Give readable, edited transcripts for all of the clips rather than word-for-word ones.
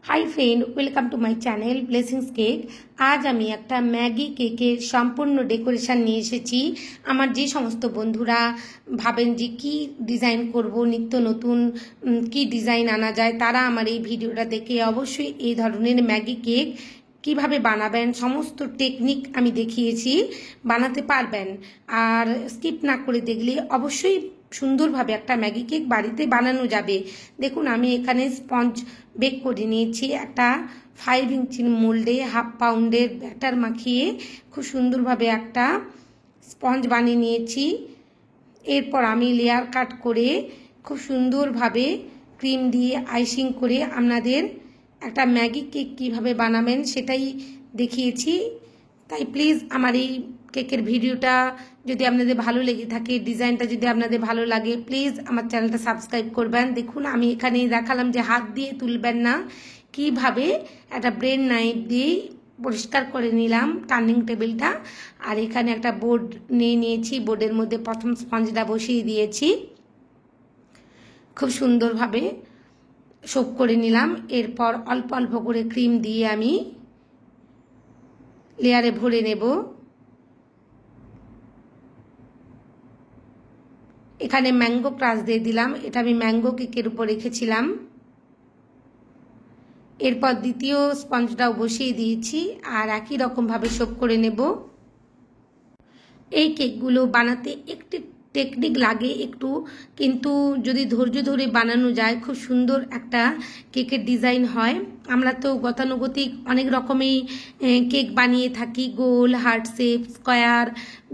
High friend welcome to my channel blessings cake. आज আমি একটা ম্যাগি কেকের সম্পূর্ণ ডেকোরেশন নিয়ে এসেছি। আমার যে সমস্ত বন্ধুরা ভাবেন যে কি ডিজাইন করব, নিত্য নতুন কি ডিজাইন আনা যায়, তারা আমার এই ভিডিওটা দেখে অবশ্যই এই ধরনের ম্যাগি কেক কিভাবে বানাবেন সমস্ত টেকনিক আমি দেখিয়েছি, বানাতে পারবেন। আর স্কিপ না করে দেখলে অবশ্যই সুন্দরভাবে একটা ম্যাগি কেক বাড়িতে বানানো যাবে। দেখুন আমি এখানে স্পঞ্জ বেক করে নিয়েছি, একটা 5 ইঞ্চির মোল্ডে 1/2 পাউন্ডের ব্যাটার মাখিয়ে খুব সুন্দরভাবে একটা স্পঞ্জ বানিয়ে নিয়েছি। এরপর আমি লেয়ার কাট করে খুব সুন্দরভাবে ক্রিম দিয়ে আইসিং করে আপনাদের একটা ম্যাগি কেক কীভাবে বানাবেন সেটাই দেখিয়েছি। তাই প্লিজ আমার এই কেকের ভিডিওটা যদি আপনাদের ভালো লেগে থাকে, ডিজাইনটা যদি আপনাদের ভালো লাগে, প্লিজ আমার চ্যানেলটা সাবস্ক্রাইব করবেন। দেখুন আমি এখানে দেখালাম যে হাত দিয়ে তুলবেন না, কিভাবে একটা ব্রেড নাইফ দিয়ে পরিষ্কার করে নিলাম টার্নিং টেবিলটা। আর এখানে একটা বোর্ড নিয়ে নিয়েছি, বোর্ডের মধ্যে প্রথম স্পঞ্জটা বসিয়ে দিয়েছি, খুব সুন্দরভাবে সোপ করে নিলাম। এরপর অল্প অল্প করে ক্রিম দিয়ে আমি লেয়ারে ভরে নেব। এখানে ম্যাঙ্গো ক্রাশ দিয়ে দিলাম, এটা আমি ম্যাঙ্গো কেকের উপর রেখেছিলাম। এরপর দ্বিতীয় স্পঞ্জটাও বসিয়ে দিয়েছি আর একই রকমভাবে সোপ করে নেব। এই কেকগুলো বানাতে একটু টেকনিক লাগে একটু, কিন্তু যদি ধৈর্য ধরে বানানো যায় খুব সুন্দর একটা কেকের ডিজাইন হয়। আমরা তো গতানুগতিক অনেক রকমের কেক বানিয়ে থাকি, গোল, হার্ট শেপ, স্কোয়ার,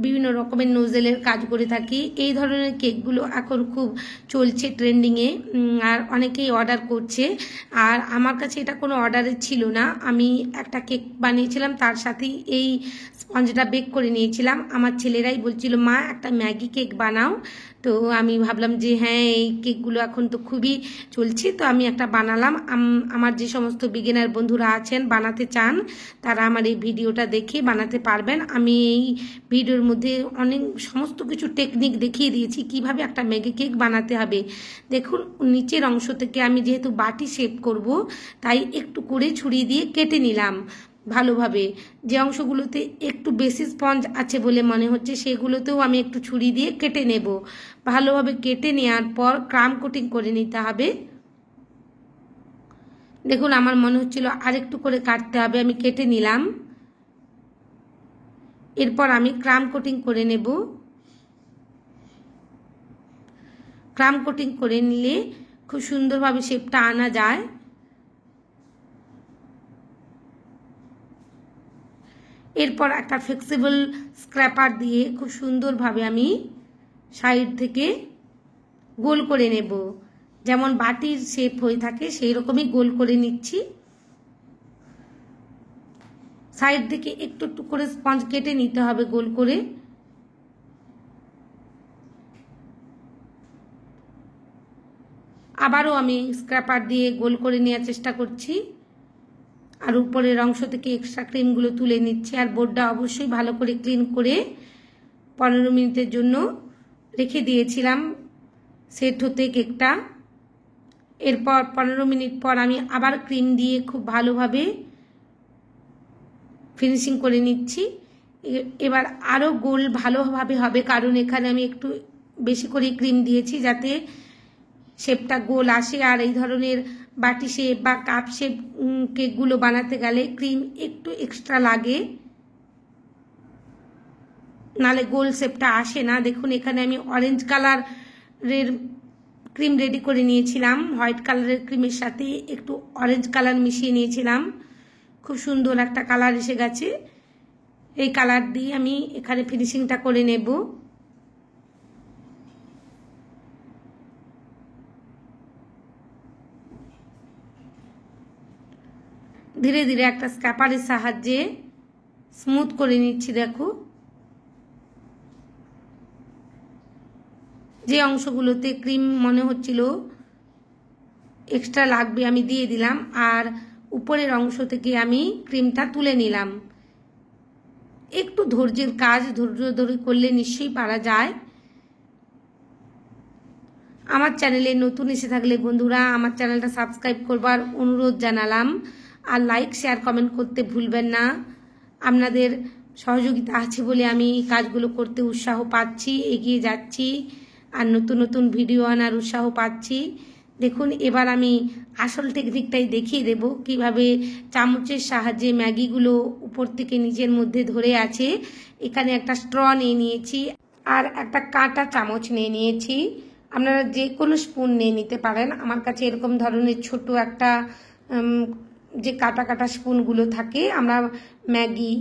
বিভিন্ন রকমের নোজেলের কাজ করে থাকি। এই ধরনের কেকগুলো এখন খুব চলছে ট্রেন্ডিংয়ে, আর অনেকেই অর্ডার করছে। আর আমার কাছে এটা কোনো অর্ডারে ছিল না, আমি একটা কেক বানিয়েছিলাম, তার সাথেই এই স্পঞ্জটা বেক করে নিয়েছিলাম। আমার ছেলেরাই বলছিল মা একটা ম্যাগি কেক বানাও, তো আমি ভাবলাম যে হ্যাঁ এই কেকগুলো এখন তো খুবই চলছে, তো আমি একটা বানালাম। আমার যে সমস্ত বিগিনার বন্ধুরা আছেন বানাতে চান, তারা আমার এই ভিডিওটা দেখে বানাতে পারবেন। আমি এই ভিডিওর মধ্যে অনেক সমস্ত কিছু টেকনিক দেখিয়ে দিয়েছি কিভাবে একটা ম্যাগি কেক বানাতে হবে। দেখুন নিচের অংশ থেকে আমি যেহেতু বাটি শেপ করব, তাই একটু করে ছুরি দিয়ে কেটে নিলাম ভালোভাবে। যে অংশগুলোতে একটু বেশি স্পঞ্জ আছে বলে মনে হচ্ছে সেগুলোতেও আমি একটু ছুরি দিয়ে কেটে নেব। ভালোভাবে কেটে নেওয়ার পর ক্রাম কোটিং করে নিতে হবে। দেখুন আমার মনে হচ্ছিল আরেকটু করে কাটতে হবে, আমি কেটে নিলাম। এরপর আমি ক্রাম কোটিং করে নেব। ক্রাম কোটিং করে নিলে খুব সুন্দরভাবে শেপটা আনা যায়। এরপর একটা ফ্লেক্সিবল স্ক্র্যাপার দিয়ে খুব সুন্দরভাবে আমি সাইড থেকে গোল করে নেব, যেমন বাটির শেপ হয়ে থাকে সেই রকমই গোল করে নিচ্ছি। সাইড থেকে একটু একটু করে স্পঞ্জ কেটে নিতে হবে গোল করে। আবারও আমি স্ক্র্যাপার দিয়ে গোল করে নেওয়ার চেষ্টা করছি, আর উপরের অংশ থেকে এক্সট্রা ক্রিমগুলো তুলে নিচ্ছি। আর বোর্ডটা অবশ্যই ভালো করে ক্লিন করে 15 মিনিটের জন্য রেখে দিয়েছিলাম সেট হতে কেকটা। এরপর 15 মিনিট পর আমি আবার ক্রিম দিয়ে খুব ভালোভাবে ফিনিশিং করে নিচ্ছি। এবার আরও গোল ভালোভাবে হবে, কারণ এখানে আমি একটু বেশি করে ক্রিম দিয়েছি যাতে শেপটা গোল আসে। আর এই ধরনের বাটি শেপ বা কাপ শেপ কেকগুলো বানাতে গেলে ক্রিম একটু এক্সট্রা লাগে, নালে গোল শেপটা আসে না। দেখুন এখানে আমি অরেঞ্জ কালারের ক্রিম রেডি করে নিয়েছিলাম, হোয়াইট কালারের ক্রিমের সাথে একটু অরেঞ্জ কালার মিশিয়ে নিয়েছিলাম, খুব সুন্দর একটা কালার এসে গেছে। এই কালার দিয়ে আমি এখানে ফিনিশিংটা করে নেব। ধীরে ধীরে একটা স্ক্র্যাপারের সাহায্যে স্মুথ করে নিচ্ছি। দেখো যে অংশগুলোতে ক্রিম মনে হচ্ছিল এক্সট্রা লাগবে আমি দিয়ে দিলাম, আর উপরের অংশ থেকে আমি ক্রিমটা তুলে নিলাম। একটু ধৈর্যের কাজ, ধৈর্য ধরে করলে নিশ্চয়ই পারা যায়। আমার চ্যানেলে নতুন এসে থাকলে বন্ধুরা আমার চ্যানেলটা সাবস্ক্রাইব করবার অনুরোধ জানালাম। আর লাইক শেয়ার কমেন্ট করতে ভুলবেন না। আপনাদের সহযোগিতা আছে বলে আমি এই কাজগুলো করতে উৎসাহ পাচ্ছি, এগিয়ে যাচ্ছি, আর নতুন নতুন ভিডিও আনার উৎসাহ পাচ্ছি। দেখুন এবার আমি আসল টেকনিকটাই দেখিয়ে দেব কিভাবে চামচের সাহায্যে ম্যাগিগুলো উপর থেকে নিচের মধ্যে ধরে আছে। এখানে একটা স্ট্র নিয়ে নিয়েছি আর একটা কাঁটা চামচ নিয়ে নিয়েছি। আপনারা যে কোনো স্পুন নিয়ে নিতে পারেন। আমার কাছে এরকম ধরনের ছোট একটা যে কাটা কাটা স্পুনগুলো থাকে, আমরা ম্যাগি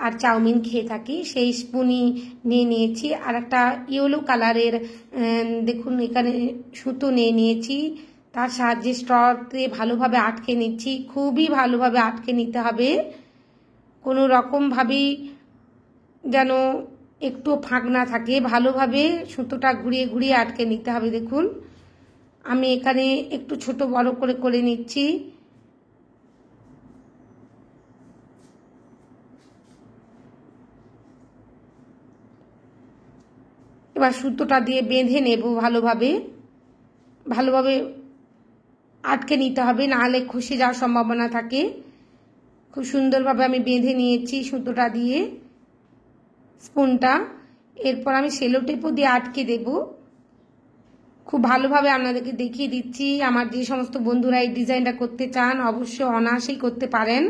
আর চাউমিন খেয়ে থাকি, সেই স্পুনই নিয়ে নিয়েছি। আর একটা ইয়েলো কালারের দেখুন এখানে সুতো নিয়ে নিয়েছি, তার সাহায্যে স্ট্রতে ভালোভাবে আটকে নিচ্ছি। খুবই ভালোভাবে আটকে নিতে হবে, কোনো রকমভাবেই যেন একটু ফাঁক না থাকে, ভালোভাবে সুতোটা ঘুরিয়ে ঘুরিয়ে আটকে নিতে হবে। দেখুন আমি এখানে একটু ছোট বড় করে করে নিচ্ছি। এবার সুতোটা দিয়ে বেঁধে নেব, ভালোভাবে ভালোভাবে আটকে নিতে হবে, নাহলে খসে যাওয়ার সম্ভাবনা থাকে। খুব সুন্দরভাবে আমি বেঁধে নিয়েছি সুতোটা দিয়ে স্পুনটা। এরপর আমি সেলো টেপও দিয়ে আটকে দেব। খুব ভালোভাবে আপনাদেরকে দেখিয়ে দিচ্ছি। আমার যে সমস্ত বন্ধুরা এই ডিজাইনটা করতে চান অবশ্যই অনায়াসেই করতে পারেন।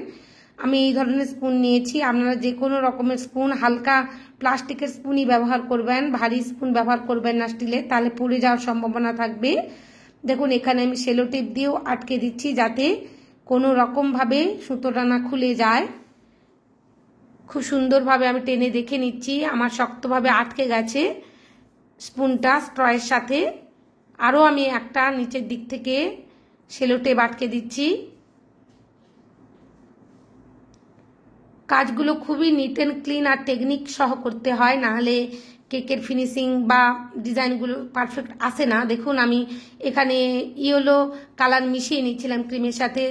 আমি এই ধরনের স্পুন নিয়েছি, আপনারা যে কোনো রকমের স্পুন, হালকা প্লাস্টিকের স্পুনই ব্যবহার করবেন, ভারী স্পুন ব্যবহার করবেন না স্টিলের, তাহলে পড়ে যাওয়ার সম্ভাবনা থাকবে। দেখুন এখানে আমি সেলো টেপ দিয়েও আটকে দিচ্ছি যাতে কোনো রকমভাবে সুতোটা না খুলে যায়। খুব সুন্দরভাবে আমি টেনে দেখে নিচ্ছি আমার শক্তভাবে আটকে গেছে স্পুনটা স্ট্রয়ের সাথে। আরও আমি একটা নিচের দিক থেকে সেলো টেপ আটকে দিচ্ছি। কাজগুলো খুবই নিট অ্যান্ড ক্লিন আর টেকনিক সহ করতে হয়, নাহলে কেকের ফিনিশিং বা ডিজাইনগুলো পারফেক্ট আসে না। দেখুন আমি এখানে ইয়েলো কালার মিশিয়ে নিচ্ছিলাম ক্রিমের সাথে,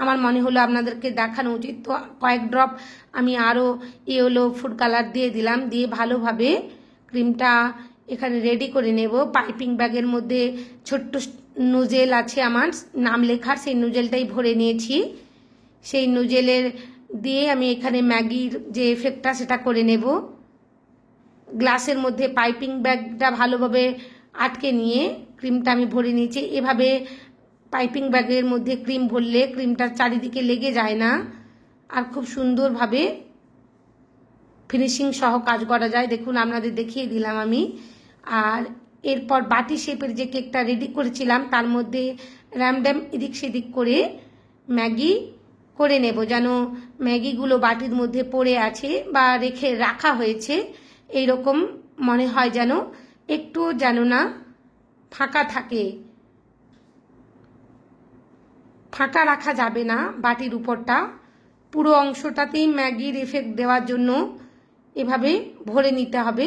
আমার মনে হলো আপনাদেরকে দেখানো উচিত, তো কয়েক ড্রপ আমি আরও ইয়েলো ফুড কালার দিয়ে দিলাম, দিয়ে ভালোভাবে ক্রিমটা এখানে রেডি করে নেব। পাইপিং ব্যাগের মধ্যে ছোট্ট নোজেল আছে আমার নাম লেখার, সেই নোজেলটাই ভরে নিয়েছি। সেই নোজেলের দিয়ে আমি এখানে ম্যাগির যে এফেক্টটা সেটা করে নেব। গ্লাসের মধ্যে পাইপিং ব্যাগটা ভালোভাবে আটকে নিয়ে ক্রিমটা আমি ভরে নিয়েছি। এভাবে পাইপিং ব্যাগের মধ্যে ক্রিম ভরলে ক্রিমটা চারিদিকে লেগে যায় না, আর খুব সুন্দরভাবে ফিনিশিং সহ কাজ করা যায়। দেখুন আপনাদের দেখিয়ে দিলাম আমি। আর এরপর বাটি শেপের যে কেকটা রেডি করেছিলাম তার মধ্যে র্যামড্যাম এদিক সেদিক করে ম্যাগি করে নেব, যেন ম্যাগিগুলো বাটির মধ্যে পড়ে আছে বা রাখা হয়েছে এই রকম মনে হয়, যেন একটু যেন না ফাঁকা থাকে। ফাঁকা রাখা যাবে না বাটির উপরটা, পুরো অংশটাতেই ম্যাগির এফেক্ট দেওয়ার জন্য এভাবে ভরে নিতে হবে।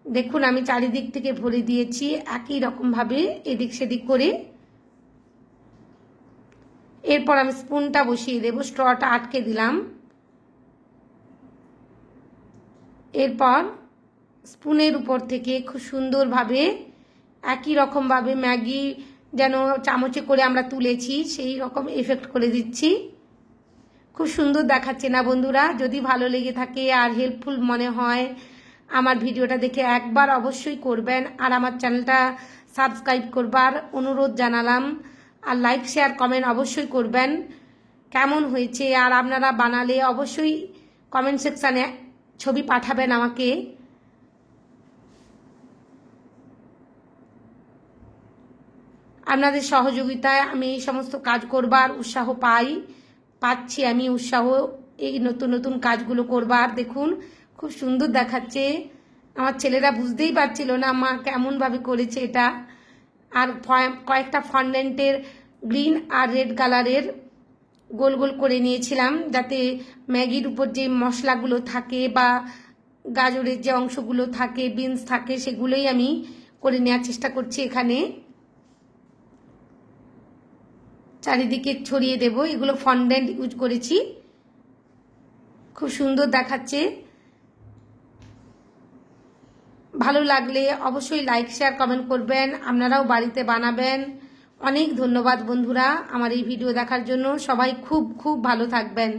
দেখুন আমি চারিদিক থেকে ভরে দিয়েছি একই রকমভাবে এদিক সেদিক করে। এরপর আমি স্পুনটা বসিয়ে দেব, স্ট্রটা আটকে দিলাম। এরপর স্পুনের উপর থেকে খুব সুন্দরভাবে একই রকমভাবে ম্যাগি যেন চামচে করে আমরা তুলেছি সেই রকম এফেক্ট করে দিচ্ছি। খুব সুন্দর দেখাচ্ছে না বন্ধুরা? যদি ভালো লেগে থাকে আর হেল্পফুল মনে হয় আমার ভিডিওটা দেখে একবার অবশ্যই করবেন, আর আমার চ্যানেলটা সাবস্ক্রাইব করবার অনুরোধ জানালাম। আর লাইক শেয়ার কমেন্ট অবশ্যই করবেন কেমন হয়েছে, আর আপনারা বানালে অবশ্যই কমেন্ট সেকশানে ছবি পাঠাবেন আমাকে। আপনাদের সহযোগিতায় আমি এই সমস্ত কাজ করবার উৎসাহ পাচ্ছি আমি উৎসাহ এই নতুন নতুন কাজগুলো করবার। দেখুন খুব সুন্দর দেখাচ্ছে, আমার ছেলেরা বুঝতেই পারছিল না মা কেমনভাবে করেছে এটা। আর কয়েকটা ফন্ডেন্টের গ্রিন আর রেড কালারের গোল গোল করে নিয়েছিলাম, যাতে ম্যাগির উপর যে মশলাগুলো থাকে বা গাজরের যে অংশগুলো থাকে, বিনস থাকে, সেগুলোই আমি করে নেওয়ার চেষ্টা করছি। এখানে চারিদিকে ছড়িয়ে দেব, এগুলো ফন্ডেন্ট ইউজ করেছি, খুব সুন্দর দেখাচ্ছে। ভালো লাগলে অবশ্যই লাইক শেয়ার কমেন্ট করবেন, আপনারাও বাড়িতে বানাবেন। অনেক ধন্যবাদ বন্ধুরা আমার এই ভিডিও দেখার জন্য। সবাই খুব খুব ভালো থাকবেন।